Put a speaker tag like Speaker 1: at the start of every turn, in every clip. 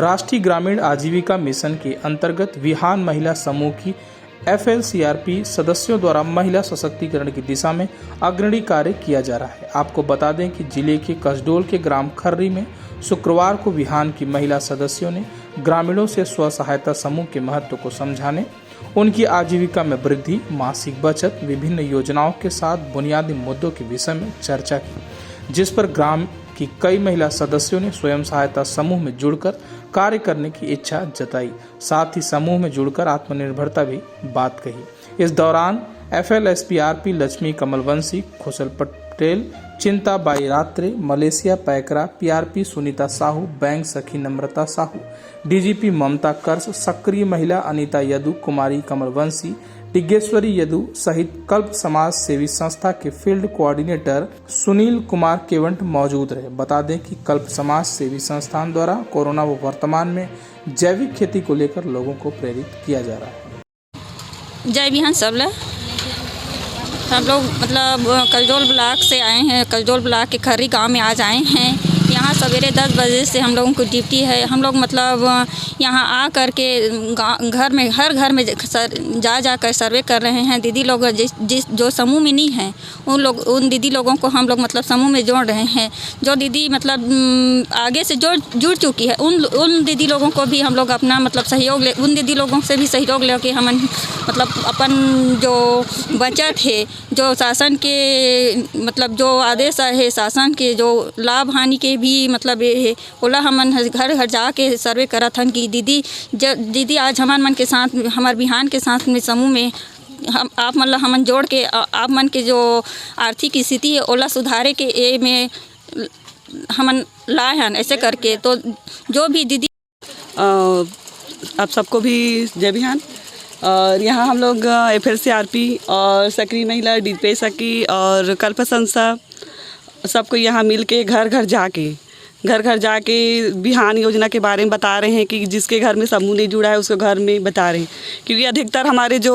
Speaker 1: राष्ट्रीय ग्रामीण आजीविका मिशन के अंतर्गत विहान महिला समूह की FLCRP सदस्यों द्वारा महिला सशक्तिकरण की दिशा में अग्रणी कार्य किया जा रहा है। आपको बता दें कि जिले के कसडोल के ग्राम खर्री में शुक्रवार को विहान की महिला सदस्यों ने ग्रामीणों से स्व सहायता समूह के महत्व को समझाने, उनकी आजीविका में वृद्धि, मासिक बचत, विभिन्न योजनाओं के साथ बुनियादी मुद्दों के विषय में चर्चा की, जिस पर ग्राम की कई महिला सदस्यों ने स्वयं सहायता समूह में जुड़कर कार्य करने की इच्छा जताई। साथ ही समूह में जुड़कर आत्मनिर्भरता भी बात कही। इस दौरान FLSPRP Lakshmi Kamalvanshi, Khushal Patel, Chintabai Ratre, Malesia Paikra, PRP Sunita Sahu, bank सखी नम्रता साहू, DGP ममता कर्स, सक्रिय महिला अनीता यदु, कुमारी कमलवंशी, टिग्गेश्वरी यदु सहित कल्प समाज सेवी संस्था के फील्ड कोऑर्डिनेटर सुनील कुमार केवंट मौजूद रहे। बता दें कि कल्प समाज सेवी संस्थान द्वारा कोरोना व वर्तमान में जैविक खेती को लेकर लोगों को प्रेरित किया जा रहा है।
Speaker 2: जय विहान सबला, हम लोग मतलब कसडोल ब्लॉक से आए हैं। कसडोल ब्लॉक के खर्री गांव में आज आए हैं। यहाँ सवेरे 10 बजे से हम लोगों को ड्यूटी है। हम लोग मतलब यहाँ आ कर के घर में हर घर में जा कर सर्वे कर रहे हैं। दीदी लोग जिस जो समूह में नहीं हैं उन दीदी लोगों को हम लोग मतलब समूह में जोड़ रहे हैं। जो दीदी मतलब आगे से जुड़ चुकी है उन दीदी लोगों को भी हम लोग अपना मतलब सहयोग उन दीदी लोगों से भी सहयोग लेके हम मतलब अपन जो बचत है, जो शासन के मतलब जो आदेश है शासन के, जो लाभ हानि के भी मतलब ये है ओला हमन घर घर जाके सर्वे करत हन कि दीदी आज हमार मन के साथ हमार बिहान के साथ में समूह में हम आप मतलब हमन जोड़ के आप मन के जो आर्थिक स्थिति है ओला सुधारे के ए में हमन लाए हन। ऐसे करके तो जो भी दीदी
Speaker 3: आप सबको भी जय बिहान। और यहाँ हम लोग FLCRP और सक्रिय महिला DP सखी और कल्प संस्था सबको यहाँ मिल के घर घर जाके बिहान योजना के बारे में बता रहे हैं कि जिसके घर में समूह नहीं जुड़ा है उसको घर में बता रहे हैं। क्योंकि अधिकतर हमारे जो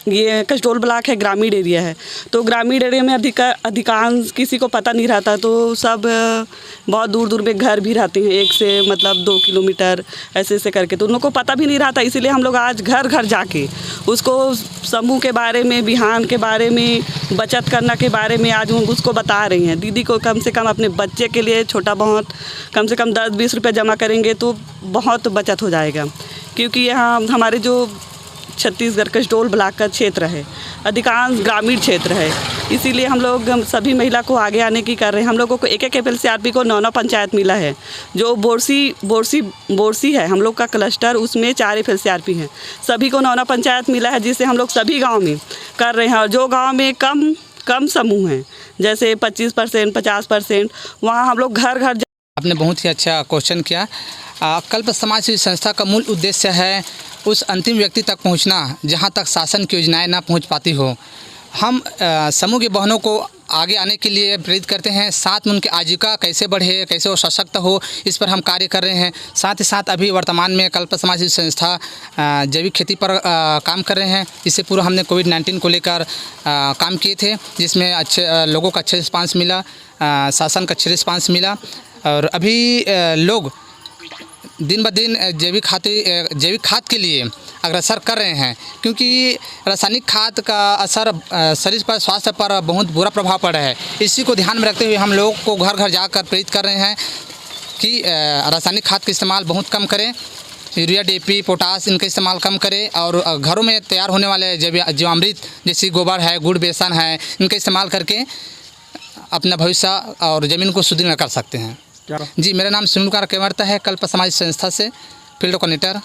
Speaker 3: ये कसडोल ब्लॉक है ग्रामीण एरिया है, तो ग्रामीण एरिया में अधिकांश किसी को पता नहीं रहता, तो सब बहुत दूर दूर में घर भी रहते हैं, 1 से मतलब 2 किलोमीटर ऐसे करके, तो उन लोगों को पता भी नहीं रहता। इसीलिए हम लोग आज घर घर जाके उसको समूह के बारे में, बिहान के बारे में, बचत करना के बारे में आज उसको बता रहे हैं। दीदी को कम से कम अपने बच्चे के लिए छोटा बहुत कम से कम 10-20 रुपये जमा करेंगे तो बहुत बचत हो जाएगा। क्योंकि यहाँ हमारे जो छत्तीसगढ़ कसडोल ब्लॉक का क्षेत्र है अधिकांश ग्रामीण क्षेत्र है, इसीलिए हम लोग सभी महिला को आगे आने की कर रहे हैं। हम लोगों को एक FLCRP को 9 पंचायत मिला है। जो बोरसी है हम लोग का क्लस्टर, उसमें 4 FLCRP हैं। सभी को 9 पंचायत मिला है, जिससे हम लोग सभी गाँव में कर रहे हैं। और जो गाँव में कम समूह हैं जैसे 25%, 50%, वहाँ हम लोग घर घर।
Speaker 4: आपने बहुत ही अच्छा क्वेश्चन किया। कल्प समाज सेवी संस्था का मूल उद्देश्य है उस अंतिम व्यक्ति तक पहुंचना जहां तक शासन की योजनाएं ना पहुंच पाती हो। हम समूह की बहनों को आगे आने के लिए प्रेरित करते हैं, साथ में उनकी आजीविका कैसे बढ़े, कैसे वो सशक्त हो, इस पर हम कार्य कर रहे हैं। साथ ही साथ अभी वर्तमान में कल्प समाज सेवी संस्था जैविक खेती पर काम कर रहे हैं। इससे पूर्व हमने कोविड-19 को लेकर काम किए थे, जिसमें अच्छे लोगों का अच्छा रिस्पांस मिला, शासन का अच्छा रिस्पांस मिला। और अभी लोग दिन ब दिन जैविक खाद के लिए अग्रसर कर रहे हैं, क्योंकि रासायनिक खाद का असर शरीर पर, स्वास्थ्य पर बहुत बुरा प्रभाव पड़ रहा है। इसी को ध्यान में रखते हुए हम लोग को घर घर जाकर प्रेरित कर रहे हैं कि रासायनिक खाद का इस्तेमाल बहुत कम करें, यूरिया, DAP, पोटास इनका इस्तेमाल कम करें, और घरों में तैयार होने वाले जीवामृत जैसे गोबर है, गुड़, बेसन है, इनका इस्तेमाल करके अपना भविष्य और ज़मीन को सुदृढ़ कर सकते हैं। जी, मेरा नाम सुनील कुमार केवंट है, कल्प समाज संस्था से फील्ड कोऑर्डिनेटर।